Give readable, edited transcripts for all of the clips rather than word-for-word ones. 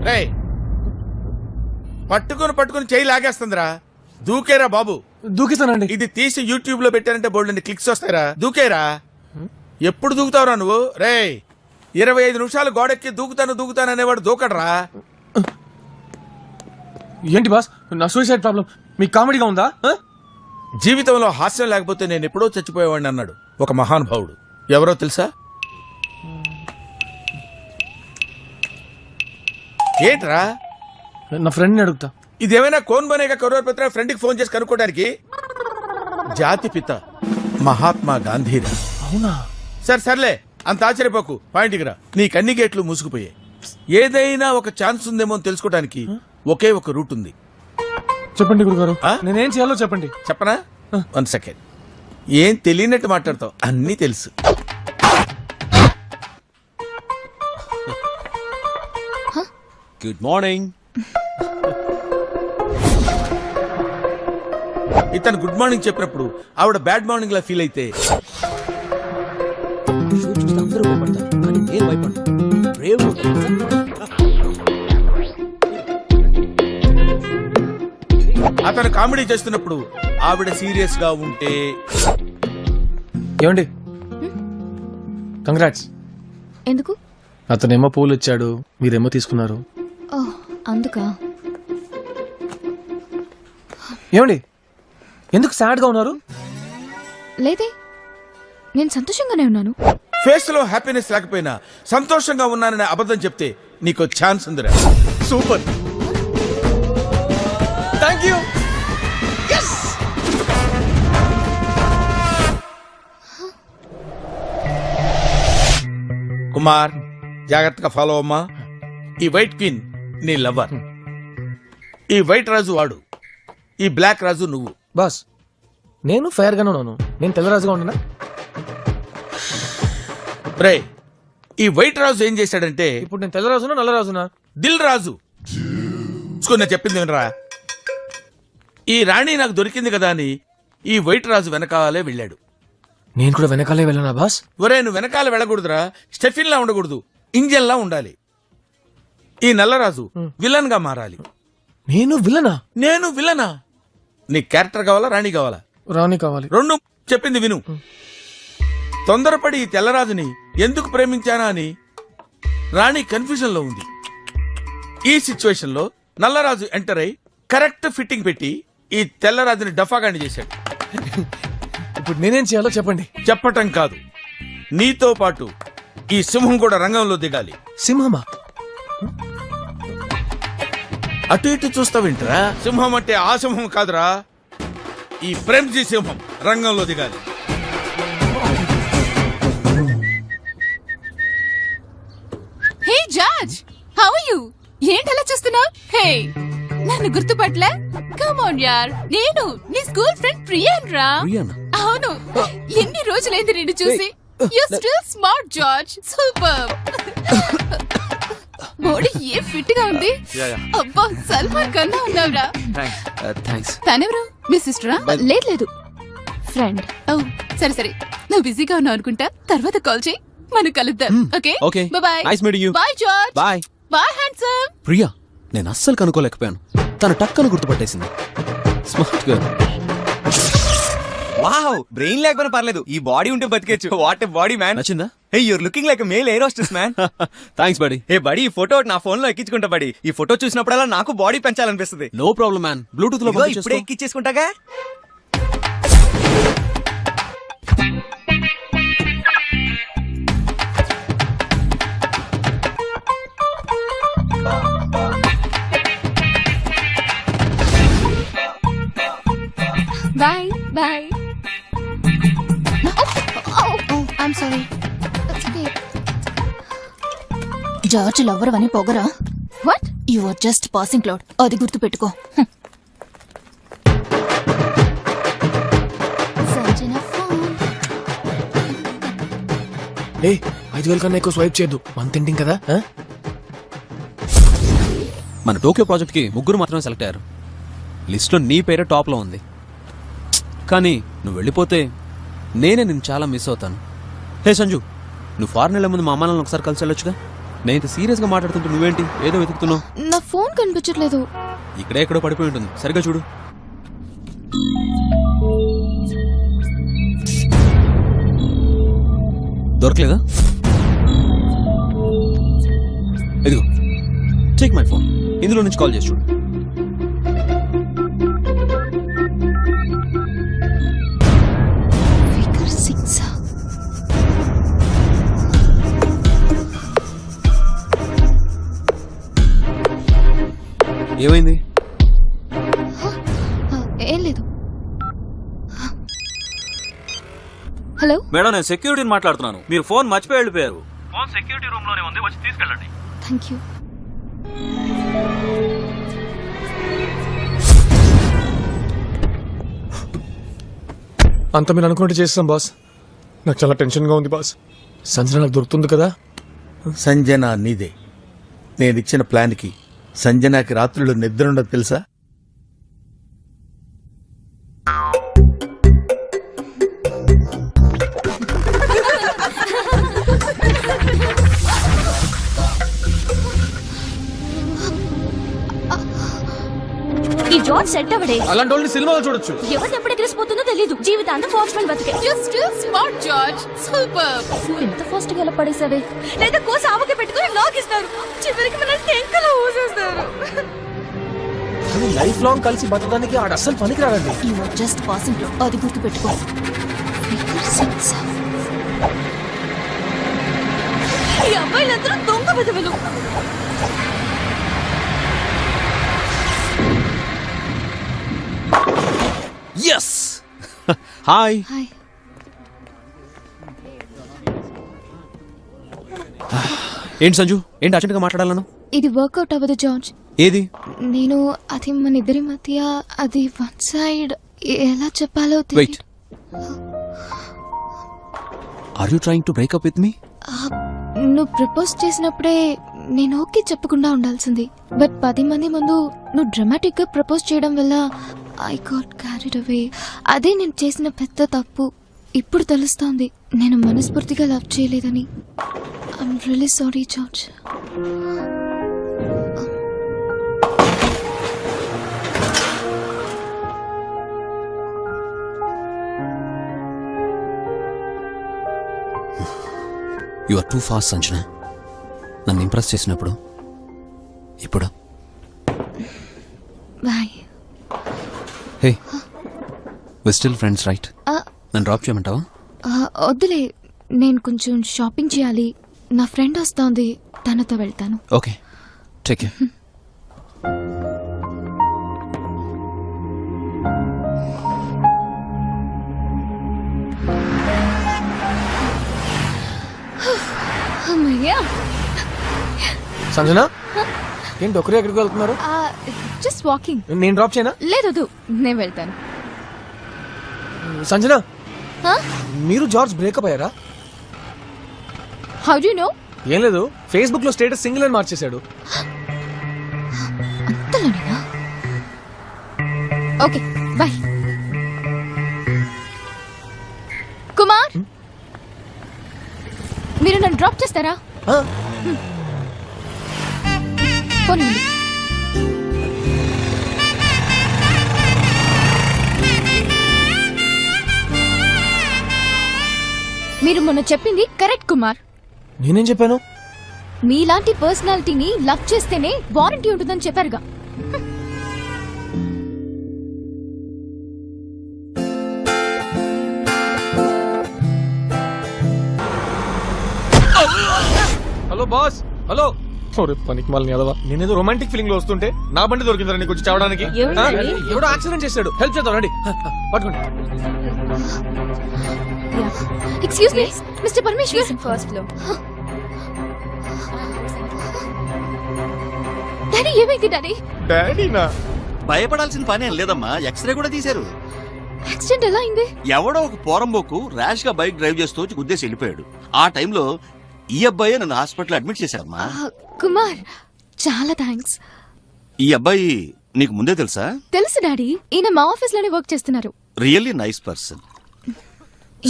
రేయ్ పట్టుకుని చేయి లాగేస్తుందిరా. దూకేరా బాబు. దూకిస్తానండి. ఇది తీసి యూట్యూబ్ లో పెట్టారంటే బోల్డ్ క్లిక్స్ వస్తాయిరా. దూకేరా. ఎప్పుడు దూకుతావురా నువ్వు? రేయ్ 25 నిమిషాలు గోడెక్కి దూకుతాను అనేవాడు దూకడరా. ఏంటి బాస్ నా సూసైడ్ ప్రాబ్లం మీకు కామెడీగా ఉందా? జీవితంలో హాస్యం లేకపోతే నేను ఎప్పుడో చచ్చిపోయేవాడిని అన్నాడు ఒక మహానుభావుడు. ఎవరో తెలుసా? ఏంట్రా? నా ఫ్రెండ్ని అడుగుతా. ఇదేమైనా కోన్ బనేగా కరోర్ పత్ర ఫ్రెండ్ కి ఫోన్ చేసి కనుక్కోడానికి? జాతిపిత మహాత్మా గాంధీరా. అవునా? సర్లే అంత ఆశ్చర్యపోకు. పాయింట్కి రా. నీ కన్ని గేట్లు మూసుకుపోయాయి. ఏదైనా ఒక ఛాన్స్ ఉందేమో అని తెలుసుకోవడానికి ఒకే ఒక రూట్ ఉంది. చెప్పండి గురుగారు. నేనేం చేయాలో చెప్పండి. చెప్పనా? 1 సెకండ్. ఏం తెలియనట్టు మాట్లాడతావు, అన్నీ తెలుసు. Good morning. ఇతను గుడ్ మార్నింగ్ చెప్పినప్పుడు ఆవిడ బ్యాడ్ మార్నింగ్ లా ఫీల్ అయితే అందరూ భయపడతారు కానీ నేను భయపడతాను. అతను కామెడీ చేస్తున్నప్పుడు ఆవిడ సీరియస్ గా ఉంటే. ఏమండి కంగ్రాట్స్. ఎందుకు? అతనేమో పూలు ఇచ్చాడు, మీరేమో తీసుకున్నారు. అందుకా? ఏమండి ఎందుకు సాడ్ గా ఉన్నారు? లేదే, నేను సంతోషంగానే ఉన్నాను. ఫేస్ లో హ్యాపీనెస్ లేకపోయినా సంతోషంగా ఉన్నాననే అబద్ధం చెప్తే నీకు ఛాన్స్ ఉందిరా. సూపర్. Thank you. కుమార్ జాగ్రత్తగా ఫాలో అమ్మా. ఈ వైట్ క్వీన్ నీ లవర్. ఈ వైట్ రాజు వాడు, ఈ బ్లాక్ రాజు నువ్వు. బాస్ నేను ఫైర్ గానే ఉన్నాను, నేను తెల్లరాజుగా ఉండనా? రే ఈ వైట్ రాజు ఏం చేశాడంటే, ఇప్పుడు నేను తెల్లరాజునా నల్లరాజునా? దిల్ రాజు. నేను చెప్పింది వినరా. ఈ రాణి నాకు దొరికింది కదా అని ఈ వైట్ రాజు వెనకాలే వెళ్ళాడు. నేను కూడా వెనకాలే వెళ్ళనా బాస్? ఒరే నువ్వు వెనకాల వెళ్ళకూడదురా. స్టెఫిన్ లా ఉండకూడదు, ఇంజన్ లా ఉండాలి. ఈ నల్లరాజు విలన్ గా మారాలి. నేను విలనా? నేను విలనా? నీ క్యారెక్టర్ కావాలా రాణి కావాలా? రాణి కావాలి. రెండు. చెప్పింది విను. తొందరపడి ఈ తెల్లరాజుని ఎందుకు ప్రేమించానా అని రాణి కన్ఫ్యూజన్ లో ఉంది. ఈ సిచ్యువేషన్ లో నల్లరాజు ఎంటర్ అయి కరెక్ట్ ఫిట్టింగ్ పెట్టి ఈ తెల్లరాజుని డఫాగాని చేశాడు. ఇప్పుడు నేనేం చేయాలో చెప్పండి. చెప్పటం కాదు, నీతో పాటు ఈ సింహం కూడా రంగంలో దిగాలి. సింహమా? అటు ఇటు చూస్తావింటరా? సింహం అంటే ఆ సింహం కాదురా, ఈ ప్రేమ్జీ సింహం రంగంలో దిగాలి. హే జార్జ్, హౌ ఆర్ యు? ఏంటలా చూస్తున్నావ్? హే నన్ను గుర్తుపట్లే? కమ్ ఆన్ యార్, నేను నీ స్కూల్ ఫ్రెండ్ ప్రియాన్ రా. అవును, ఎన్ని రోజులైంది నిన్ను చూసి. You still smart George, super. Body A fit గా ఉంది. అబ్బా సల్మాన్ కన్నా ఉన్నావురా. థ్యాంక్స్. తనెవరు? మీ సిస్టరా? లేదు ఫ్రెండ్. ఓ సరే సరే, నువ్వు బిజీగా ఉన్నావు అనుకుంటా. తర్వాత కాల్ చేయి, మనం కలుద్దాం. Okay okay. Bye. Nice meeting you. Bye George. Bye. Bye handsome. Priya నేను అస్సలు కనుక్కోలేకపోయాను. తన టక్కను గుర్తుపట్టేసింది. Smart girl. వావ్, బ్రెయిన్ లేకపోయినా పర్లేదు, ఈ బాడీ ఉంటే బతికేచ్చు. What a body man. నచ్చిందా? Hey your looking like a male air hostess man. Thanks buddy. Hey buddy, ఈ ఫోటో నా ఫోన్ లో ఎక్కించుకుంటా బడీ. ఈ ఫోటో చూసినప్పుడల్లా నాకు బాడీ పెంచాలనిపిస్తుంది. నో ప్రాబ్లం మ్యాన్, బ్లూటూత్ లో ఇదిగో ఇప్పుడే ఎక్కించేసుకుంటాగా. Bye bye. I'm sorry. George lover అని పొగరా? What? You are just passing cloud, అది గుర్తు పెట్టుకో. ఏ 5,000 కన్నా ఎక్కువ స్వైప్ చేయొద్దు, వన్ తింటింగ్ కదా. మన టోక్యో ప్రాజెక్ట్ కి 3 మాత్రమే సెలెక్ట్ అయ్యారు. లిస్ట్ లో నీ పేరే టాప్ లో ఉంది. కానీ నువ్వు వెళ్ళిపోతే నేనే నిన్ను చాలా మిస్ అవుతాను. హే సంజు, నువ్వు ఫారెన్ వెళ్ళే ముందు మా అమ్మ నాన్న ఒకసారి కలిసి వెళ్ళొచ్చుగా. నేను ఇంత సీరియస్ గా మాట్లాడుతుంటే నువ్వేంటి ఏదో వెతుకుతున్నావు? నా ఫోన్ కనిపించట్లేదు. ఇక్కడే ఎక్కడో పడిపోయి ఉంటుంది, సరిగ్గా చూడు. దొరకలేదా? ఇదిగో టేక్ మై ఫోన్, ఇందులో నుంచి కాల్ చేసి చూడు. ఫిగర్ 6. ఏమైంది? ఏం లేదు. హలో, మేడం నేను సెక్యూరిటీని మాట్లాడుతున్నాను. మీరు ఫోన్ మర్చిపోయి వెళ్ళిపోయారు. ఫోన్ సెక్యూరిటీ రూమ్ లోనే ఉంది, వచ్చి తీసుకెళ్ళండి. Thank you. అంత మీరు అనుకుంటే చేస్తాం బాస్. నాకు చాలా టెన్షన్గా ఉంది బాస్. సంజన నాకు దొరుకుతుంది కదా? సంజన నీదే. నేనిచ్చిన ప్లాన్కి సంజనాకి రాత్రులు నిద్ర ఉండదు తెలుసా? ఈ జార్జ్ సెట్ అవడే. అలాంటి వాళ్ళని సినిమాలో చూడొచ్చు. ఎవరు ఎప్పుడు ఎగిరిసిపోతుందో తెలీదు. జీవితాంతం వాచ్మెన్ బతికే. You're still smart, George. Superb. ఎంత ఫాస్ట్ గా ఎలా పడేసావే? లేదా కోసి ఆవకి పెట్టుకుని లాగిస్తారు. చివరికి మన టెంకలో ఊసేస్తారు. కానీ లైఫ్ లాంగ్ కలిసి బతకడానికి ఆడ అస్సలు పనికిరాడండి. You are just passing cloud. అది గుర్తుపెట్టుకో. ఫిగర్ 6. ఈ అబ్బాయిలందరూ దొంగ విధవలు. ఎస్. హాయ్. హాయ్. ఏంటి సంజు, ఏంటి అర్జెంట్గా మాట్లాడాలను? ఇది వర్కౌట్ అవ్వదు జార్జ్. ఏది? నేను అది మన ఇద్దరి మధ్య అది వన్ సైడ్ ఎలా చెప్పాలో wait, are you trying to break up with me? నువ్వు ప్రపోజ్ చేసినప్పుడే నేను ఓకే చెప్పకుండా ఉండాల్సింది. బట్ 10 మంది ముందు నువ్వు డ్రామాటిక్ గా ప్రపోజ్ చేయడం వల్ల ఐ గాట్ క్యారీడ్ అవే. అదే నేను చేసిన పెద్ద తప్పు. ఇప్పుడు తెలుస్తోంది నేను మనస్ఫూర్తిగా లవ్ చేయలేదని. I'm really sorry George. You are too fast Sanjana. నన్ను ఇంప్రెస్ చేసినప్పుడు, ఇప్పుడు. Bye. Hey, we still friends right? నన్ను డ్రాప్ చేయమంటావా? వద్దులే, నేను కొంచెం షాపింగ్ చేయాలి. నా ఫ్రెండ్ వస్తోంది, తనతో వెళ్తాను. Okay, take care. అమ్మయ్యా. సంజన ఏంటి ఒకరే ఎక్కడికి వెళ్తున్నారు? Just walking. నేను డ్రాప్ చేయనా? లేదు, నేను వెళ్తాను. సంజన, మీరు జార్జ్ బ్రేకప్ అయ్యారా? How do you know? ఏం లేదు, ఫేస్బుక్ లో స్టేటస్ సింగిల్ అని మార్చేశాడు. అంతలోనేనా? Okay, bye. కుమార్, మీరు నన్ను డ్రాప్ చేస్తారా? పోనివ్వండి. మీరు మొన్న చెప్పింది కరెక్ట్ కుమార్. నేనేం చెప్పాను? మీలాంటి పర్సనాలిటీని లవ్ చేస్తేనే వారంటీ ఉంటుందని చెప్పారుగా. Hello boss. హలో. పనికి మళ్ళీ అదవా, నేనేదో రొమాంటిక్ ఫీలింగ్ లో వస్తుంటే నా బండి దొరికిందా నీకు వచ్చి చావడానికి? ఎవడో యాక్సిడెంట్ చేశాడు, హెల్ప్ చేద్దాం రండి. పట్టుకోండి. Excuse me mister Parameshwar. First floor. Daddy, ఏమైంది డాడీ? డాడీనా? భయపడాల్సిన పని ఏం లేదమ్మా, ఎక్స్రే కూడా తీశారు. యాక్సిడెంట్ ఎలా అయింది? ఎవడో ఒక పోరంబోకు ర్యాష్ గా బైక్ డ్రైవ్ చేస్తూ వచ్చి గుద్దేసి వెళ్ళిపోయాడు. ఆ టైంలో ఈ అబ్బాయి నన్ను హాస్పిటల్ అడ్మిట్ చేశారమ్మా. కుమార్, చాలా థ్యాంక్స్. ఈ అబ్బాయి నీకు ముందే తెలుసా? తెలుసు డాడీ, ఈయన మా ఆఫీస్ లోనే వర్క్ చేస్తున్నారు. Really nice person.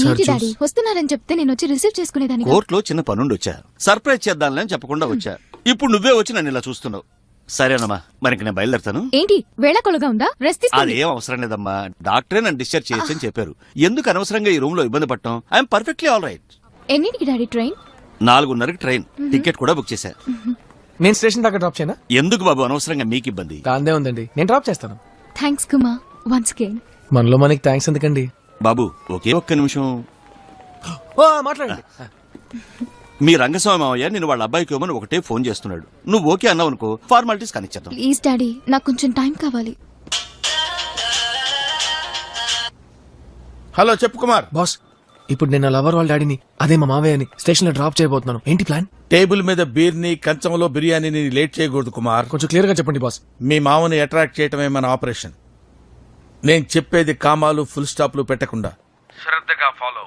ఏంటి డాడీ వస్తున్నారని చెప్తే నేను వచ్చి రిసీవ్ చేసుకునేదాన్ని కదా. కోర్టులో చిన్న పనుండి వచ్చా. సర్ప్రైజ్ చేద్దాంలే అని చెప్పకుండా వచ్చా. ఇప్పుడు నువ్వే వచ్చి నన్ను ఇలా చూస్తున్నావు. సరేనమ్మా, మరి ఇంక నేను బయలుదేరుతాను. ఏంటి వేళకొలుగా ఉందా? రెస్ట్ తీసుకోండి. అదేం అవసరం లేదమ్మా. డాక్టరే నన్ను డిశ్చార్జ్ చేయొచ్చని చెప్పారు. ఎందుకు అనవసరంగా ఈ రూమ్ లో ఇబ్బంది పడటం? I'm perfectly all right. ఎన్నింటికి డాడీ ట్రైన్? 4:30కి ట్రైన్. టికెట్ కూడా బుక్ చేశా. నేను స్టేషన్ దాకా డ్రాప్ చేయనా? ఎందుకు బాబు అనవసరంగా మీకు ఇబ్బంది? దాందే ఉందండి, నేను డ్రాప్ చేస్తాను. Thanks Kumar once again. మనలో మనకి థ్యాంక్స్ ఎందుకండి? బాబు ఒకే ఒక్క నిమిషం. మాట్లాడండి. మీ రంగస్వామి మావయ్య నేను వాళ్ళ అబ్బాయికి ఇవ్వమని ఒకటే ఫోన్ చేస్తున్నాడు. నువ్వు ఓకే అన్నావు అనుకో, ఫార్మాలిటీస్ కానిచ్చేద్దాం. ప్లీజ్ డాడీ నాకు కొంచెం టైం కావాలి. హలో చెప్పు కుమార్. బాస్, ఇప్పుడు నేను లవర్ వాళ్ళ డాడీని, అదే మా మావయ్యని స్టేషన్ లో డ్రాప్ చేయబోతున్నాను. ఏంటి ప్లాన్? టేబుల్ మీద బీర్ని కంచంలో బిర్యానీని లేట్ చేయకూడదు కుమార్. కొంచెం క్లియర్ గా చెప్పండి బాస్. మీ మామని అట్రాక్ట్ చేయటమే మన ఆపరేషన్. నేను చెప్పేది కామాలు ఫుల్ స్టాప్లు పెట్టకుండా శ్రద్ధగా ఫాలో.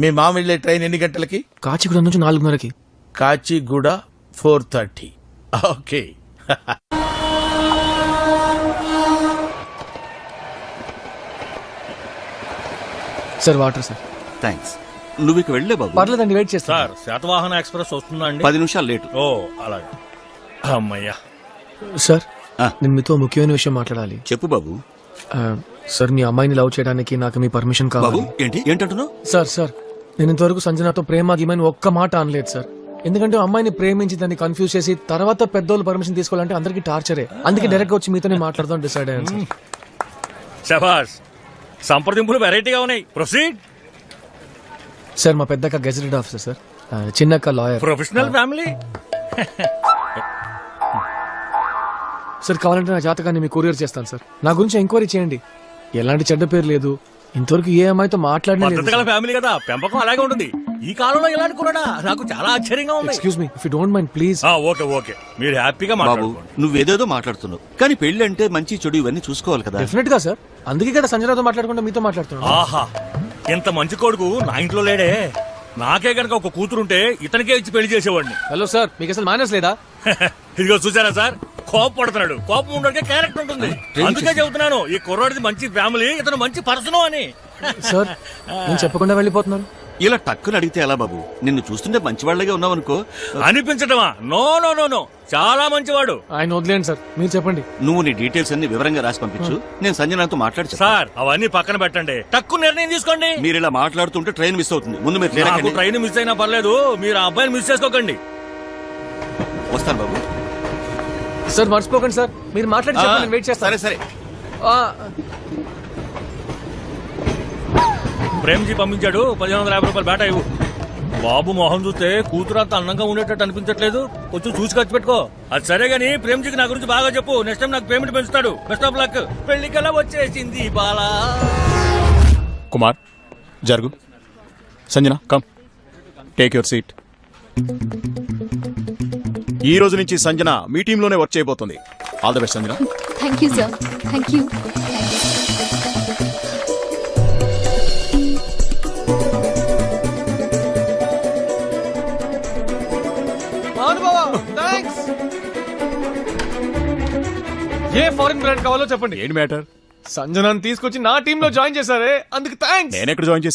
మీ మామ వెళ్ళే ట్రైన్ ఎన్ని గంటలకి? కాచిగూడ నుంచి 4:30కి. Kacheguda 4:30. Okay. Sir water sir. Thanks. నువ్వు ఇక వెళ్ళే బాబు. పర్లేదండి, వెయిట్ చేస్తా. సార్ శాతవాహన ఎక్స్ప్రెస్ వస్తుందా అండి? 10 నిమిషాలు లేటు. ఓ అలాగే. అమ్మయ్యా. సార్ ఆ. నేను మీతో ముఖ్యమైన విషయం మాట్లాడాలి. చెప్పు బాబు. ఆ, సార్ మీ అమ్మాయిని లవ్ చేయడానికి నాకు మీ పర్మిషన్ బాబు కావాలి. ఏంటంటున్నావు? సార్ నేను ఇంతవరకు సంజనాతో ప్రేమ గీమని ఒక్క మాట అనలేదు సార్. ఎందుకంటే అమ్మాయిని ప్రేమించి దాన్ని కన్ఫ్యూజ్ చేసి తర్వాత పెద్దోళ్ళు పర్మిషన్ తీసుకోవాలంటే అందరికి టార్చరే. అందుకే డైరెక్ట్ గా వచ్చి మీతోనే మాట్లాడదాం డిసైడ్ అయ్యాను సార్. శభాష్, సంప్రదింపులు వెరైటీగా ఉన్నాయి. ప్రొసీడ్. సార్ మా పెద్దక్క గెజెటెడ్ ఆఫీసర్ సార్, చిన్నక్క లాయర్. Professional family. సార్ కావాలంటే నా జాతకాన్ని మీకు కొరియర్ చేస్తాను సార్. నా గురించి ఎంక్వైరీ చేయండి. ఎలాంటి చెడ్డ పేరు లేదు. ఇంతవరకు ఏ అమ్మాయితో మాట్లాడినా లేదు. పద్ధతి గల ఫ్యామిలీ కదా, పెంపకం అలాగే ఉంటుంది. ఈ కాలంలో ఇలాంటి కూడా నాకు చాలా ఆశ్చర్యంగా ఉంది. Excuse me if you don't mind please. Okay మీరు హ్యాపీగా బాబు మాట్లాడుకోండి. నువ్వేదేదో మాట్లాడుతున్నావు, కానీ పెళ్లి అంటే మంచి చెడు ఇవన్నీ చూసుకోవాలి కదా. డెఫినెట్ గా సార్, అందుకే కదా సంజనాతో మాట్లాడకుండా మీతో మాట్లాడుతున్నాను. ఆహా, ఇంత మంచి కొడుకు నా ఇంట్లో లేడే. నాకే గనక ఒక కూతురుంటే ఇతనికే ఇచ్చి పెళ్లి చేసేవాడిని. హలో సార్, మీకు అసలు మేనర్స్ లేదా? ఇదిగో చూసారా సార్, కోపం పడుతున్నాడు. కోపం ఉండడానికి క్యారెక్టర్ ఉంటుంది. అందుకే చెబుతున్నాను, ఈ కుర్రాడిది మంచి ఫ్యామిలీ, ఇతను మంచి పర్సన్ అని. సార్ నేను చెప్పకుండా వెళ్ళిపోతున్నాను. ఇలా టక్కుని అడిగితే ఎలా బాబు? నిన్ను చూస్తుంటే మంచివాళ్లగా ఉన్నావనుకో. అనిపించటమా? నో నో నో నో, చాలా మంచివాడు. ఆయన వదిలేండి సార్, మీరు చెప్పండి. నువ్వు నీ డీటెయిల్స్ అన్ని వివరంగా రాసి పంపించు. నేను సంజనాతో మాట్లాడి సార్ అవన్నీ పక్కన పెట్టండి, తక్కువ నిర్ణయం తీసుకోండి. మీరు ఇలా మాట్లాడుతుంటే ట్రైన్ మిస్ అవుతుంది. ముందు మీరు ట్రైన్ నాకు ఎక్కండి. ట్రైన్ మిస్ అయినా పర్లేదు, మీరు ఆ అబ్బాయిని మిస్ చేసుకోకండి. వస్తాను బాబు. సార్ మర్చిపోకండి సార్, మీరు మాట్లాడి చెప్పండి, నేను వెయిట్ చేస్తాను. సరే ఆ, ప్రేమ్జీ పంపించాడు, 1550 రూపాయలు బేటా ఇవ్వు. బాబు మొహం చూస్తే కూతురు అంత అందంగా ఉండేటట్టు అనిపించట్లేదు. కొంచెం చూసి ఖర్చు పెట్టుకో. అది సరే గానీ ప్రేమ్జీకి నా గురించి బాగా చెప్పు. నెక్స్ట్ టైం నాకు పేమెంట్ పెంచుతాడు. Best of luck. పెళ్లికల్లా వచ్చేసింది బాలా. కుమార్ జరుగు. Sanjana come, take your seat. ఈ రోజు నుంచి సంజన మీ టీంలోనే వర్క్ చేయబోతుంది. All the best Sanjana. Thank you sir. Thank you. ఏ ఫారెన్ బ్రాండ్ కావాలో చెప్పండి. ఏంటి మ్యాటర్? సంజనాన్ని తీసుకొచ్చి నా టీమ్ లో జాయిన్ చేశారే, అందుకు థ్యాంక్స్. నేను ఎక్కడ జాయిన్ చేశాను?